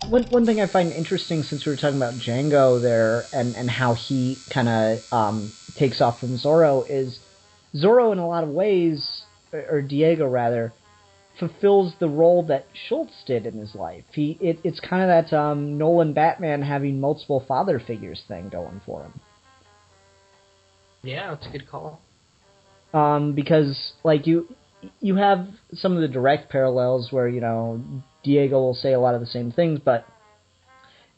one thing I find interesting, since we were talking about Django there, and how he kind of takes off from Zorro, is Zorro in a lot of ways, or Diego rather, fulfills the role that Schultz did in his life. It's kind of that Nolan Batman having multiple father figures thing going for him. Yeah, that's a good call. Because like you have some of the direct parallels where Diego will say a lot of the same things, but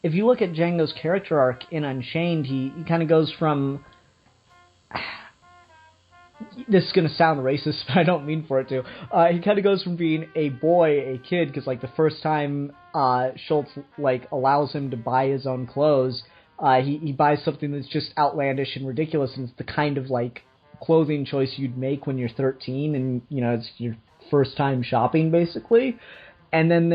if you look at Django's character arc in Unchained, he kind of goes from, this is gonna sound racist, but I don't mean for it to. He kind of goes from being a boy, a kid, because like the first time Schultz like allows him to buy his own clothes, he buys something that's just outlandish and ridiculous, and it's the kind of like clothing choice you'd make when you're 13, and it's your first time shopping basically. And then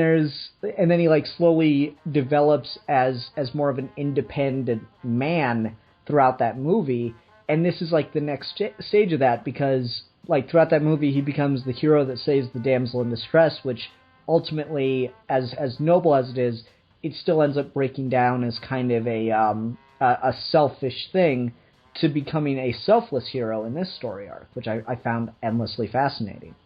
he like slowly develops as more of an independent man throughout that movie. And this is like the next stage of that, because like throughout that movie he becomes the hero that saves the damsel in distress, which ultimately, as noble as it is, it still ends up breaking down as kind of a selfish thing to becoming a selfless hero in this story arc, which I found endlessly fascinating.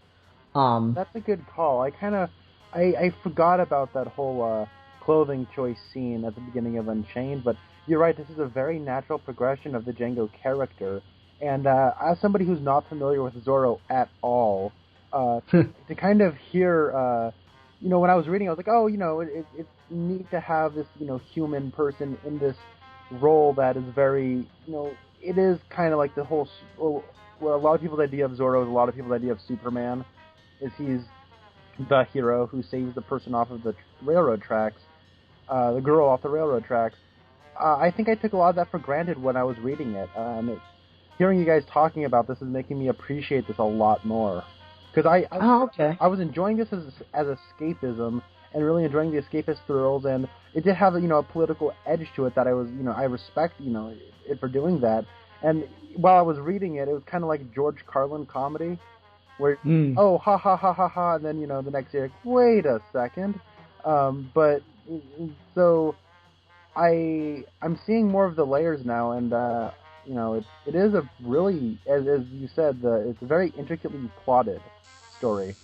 That's a good call. I forgot about that whole clothing choice scene at the beginning of Unchained, but you're right, this is a very natural progression of the Django character. And as somebody who's not familiar with Zorro at all, to kind of hear, when I was reading, I was like, oh, it's neat to have this, human person in this role that is very, it is kind of like the whole, well, a lot of people's idea of Zorro is a lot of people's idea of Superman, is he's the hero who saves the person off of the railroad tracks, the girl off the railroad tracks. I think I took a lot of that for granted when I was reading it. Hearing you guys talking about this is making me appreciate this a lot more. Because I was enjoying this as escapism, and really enjoying the escapist thrills, and it did have a political edge to it that I respect it for doing that. And while I was reading it, it was kind of like George Carlin comedy, where oh, ha ha ha ha ha, and then the next year, wait a second. But so I'm seeing more of the layers now, and it is a really, as you said, it's a very intricately plotted story.